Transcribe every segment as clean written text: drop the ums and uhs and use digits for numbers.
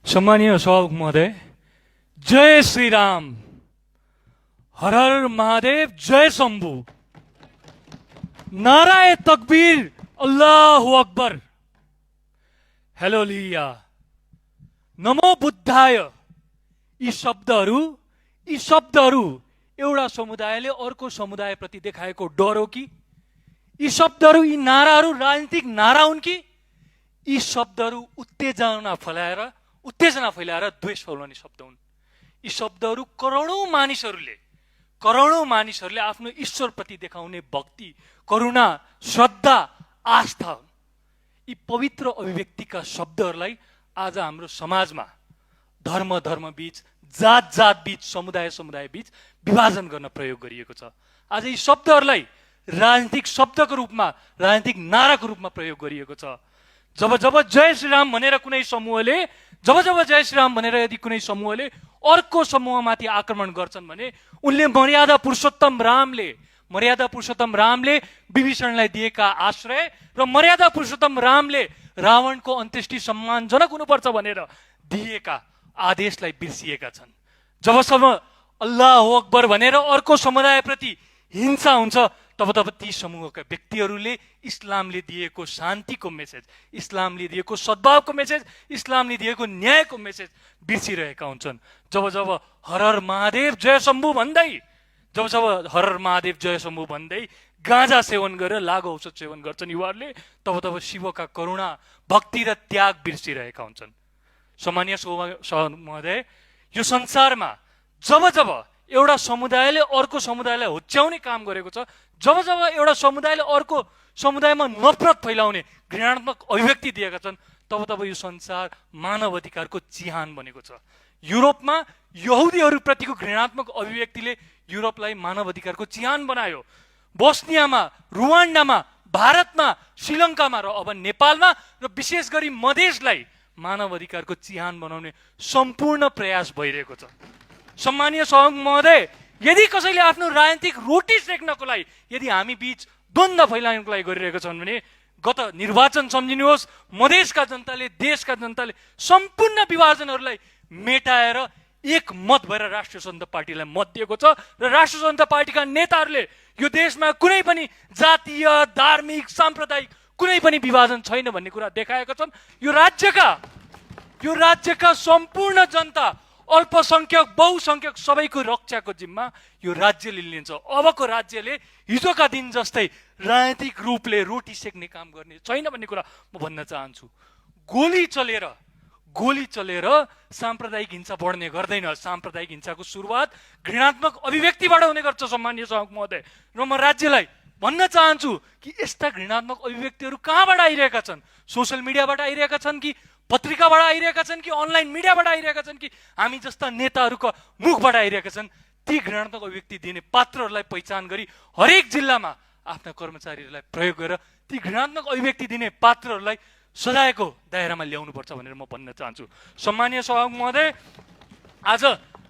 सम्मानीय सभामुख महोदय, जय श्री राम, हर हर महादेव, जय शंभु, नाराए तकबीर, अल्लाहु अकबर, हेलोलिया, नमो बुद्धाय। यी शब्दहरू एउटा समुदायले अर्को समुदायप्रति देखाएको डर हो कि यी शब्दहरू, यी नाराहरू राजनीतिक नारा हुन् कि यी शब्दहरू उत्तेजना फैलाएर द्वेष फैलाउने शब्द हुन्? यी शब्दहरू करोडौं मानिसहरूले आफ्नो ईश्वरप्रति देखाउने भक्ति, करुणा, श्रद्धा, आस्था हुन्। यी पवित्र अभिव्यक्तिका शब्दहरूलाई आज हाम्रो समाजमा धर्म बीच, जात बीच, समुदाय बीच विभाजन गर्न प्रयोग गरिएको छ। आज यी शब्दहरूलाई राजनीतिक शब्दको रूपमा, राजनीतिक नाराको रूपमा प्रयोग गरिएको छ। जब जय श्रीराम भनेर कुनै समूहले, जय श्रीराम भनेर यदि कुनै समूहले अर्को समूहमाथि आक्रमण गर्छन् भने उनले मर्यादा पुरुषोत्तम रामले विभीषणलाई दिएका आश्रय र मर्यादा पुरुषोत्तम रामले रावणको अन्त्येष्टि सम्मानजनक हुनुपर्छ भनेर दिएका आदेशलाई बिर्सिएका छन्। जबसम्म अल्लाहु अकबर भनेर अर्को समुदायप्रति हिंसा हुन्छ तब ती समूहका व्यक्तिहरूले इस्लामले दिएको शान्तिको मेसेज, इस्लामले दिएको सद्भावको मेसेज, इस्लामले दिएको न्यायको मेसेज बिर्सिरहेका हुन्छन्। जब हर हर महादेव जय शम्भु भन्दै गाँजा सेवन गरेर लागु औषध सेवन गर्छन् युवाहरूले, तब शिवका करुणा, भक्ति र त्याग बिर्सिरहेका हुन्छन्। सम्मानीय महोदय, यो संसारमा जब एउटा समुदायले अर्को समुदायलाई होच्याउने काम गरेको छ, जब एउटा समुदायले अर्को समुदायमा नफरत फैलाउने घृणात्मक अभिव्यक्ति दिएका छन्, तब यो संसार मानव अधिकारको चिहान बनेको छ। युरोपमा यहुदीहरूप्रतिको घृणात्मक अभिव्यक्तिले युरोपलाई मानव अधिकारको चिहान बनायो। बोस्नियामा, रुवान्डामा, भारतमा, श्रीलङ्कामा र अब नेपालमा र विशेष गरी मधेसलाई मानव अधिकारको चिहान बनाउने सम्पूर्ण प्रयास भइरहेको छ। सम्मानीय सभामुख महोदय, यदि कसैले आफ्नो राजनीतिक रोटी सेक्नको लागि, यदि हामी बीच द्वन्द्व फैलाउनको लागि गरिरहेका छन् भने गत निर्वाचन सम्झिनुहोस्। मधेसका जनताले, देशका जनताले सम्पूर्ण विभाजनहरूलाई मेटाएर एक मत भएर राष्ट्रिय जनता पार्टीलाई मत दिएको छ र राष्ट्रिय जनता पार्टीका नेताहरूले यो देशमा कुनै पनि जातीय, धार्मिक, साम्प्रदायिक कुनै पनि विभाजन छैन भन्ने कुरा देखाएका छन्। यो राज्यका सम्पूर्ण जनता, अल्पसंख्यक, बहुसंख्यक सबैको रक्षाको जिम्मा यो राज्यले लिन्छ। अबको राज्यले हिजोका दिन जस्तै राजनीतिक रूपले रोटी सेक्ने काम गर्ने छैन भन्ने कुरा म भन्न चाहन्छु। गोली चलेर साम्प्रदायिक हिंसा बढ्ने गर्दैन। साम्प्रदायिक हिंसाको सुरुवात घृणात्मक अभिव्यक्तिबाट हुने गर्छ। सम्मानीय सभामुख महोदय, र म राज्यलाई भन्न चाहन्छु कि यस्ता घृणात्मक अभिव्यक्तिहरू कहाँबाट आइरहेका छन्? सोसल मिडियाबाट आइरहेका छन् कि पत्रिकाबाट आइरहेका छन् कि अनलाइन मिडियाबाट आइरहेका छन् कि हामी जस्ता नेताहरूको मुखबाट आइरहेका छन्? ती घृणात्मक अभिव्यक्ति दिने पात्रहरूलाई पहिचान गरी हरेक जिल्लामा आफ्ना कर्मचारीहरूलाई प्रयोग गरेर ती घृणात्मक अभिव्यक्ति दिने पात्रहरूलाई सजायको दायरामा ल्याउनुपर्छ भनेर म भन्न चाहन्छु। सम्मानीय सभामुख महोदय, आज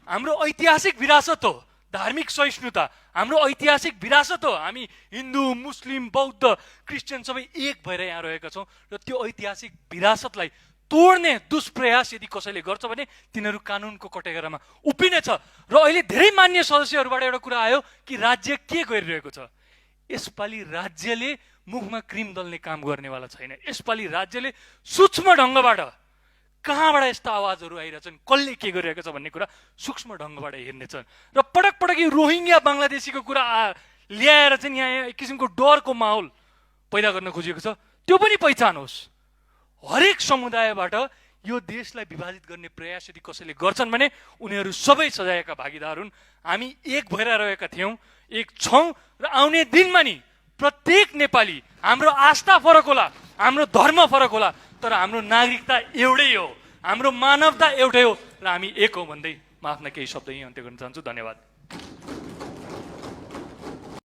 हाम्रो ऐतिहासिक विरासत हो धार्मिक सहिष्णुता, हाम्रो ऐतिहासिक विरासत हो। हामी हिन्दू, मुस्लिम, बौद्ध, क्रिस्चियन सबै एक भएर यहाँ रहेका छौँ र त्यो ऐतिहासिक विरासतलाई तोड्ने दुष्प्रयास यदि कसैले गर्छ भने तिनीहरू कानुनको कटेगरामा उभिनेछ। र अहिले धेरै मान्य सदस्यहरूबाट एउटा कुरा आयो कि राज्य के गरिरहेको छ। यसपालि राज्यले मुखमा क्रिम दल्ने काम गर्नेवाला छैन। यसपालि राज्यले सूक्ष्म ढङ्गबाट कहाँबाट यस्ता आवाजहरू आइरहेछन्, कसले के गरिरहेको छ भन्ने कुरा सूक्ष्म ढङ्गबाट हेर्नेछन्। र पटक यो रोहिङ्ग्या बङ्गलादेशीको कुरा ल्याएर चाहिँ यहाँ एक किसिमको डरको माहौल पैदा गर्न खोजिएको छ। त्यो पनि पहिचान होस्। हरेक समुदायबाट यो देशलाई विभाजित गर्ने प्रयास यदि कसैले गर्छन् भने उनीहरू सबै सजायका भागीदार हुन्। हामी एक भएर रहेका थियौँ, एक छौँ र आउने दिनमा नि प्रत्येक नेपाली, हाम्रो आस्था फरक होला, हाम्रो धर्म फरक होला, तर हाम्रो नागरिकता एउटै हो, हाम्रो मानवता एउटै हो र हामी एक हो भन्दै म आफ्ना केही शब्द यहीँ अन्त्य गर्न चाहन्छु। धन्यवाद।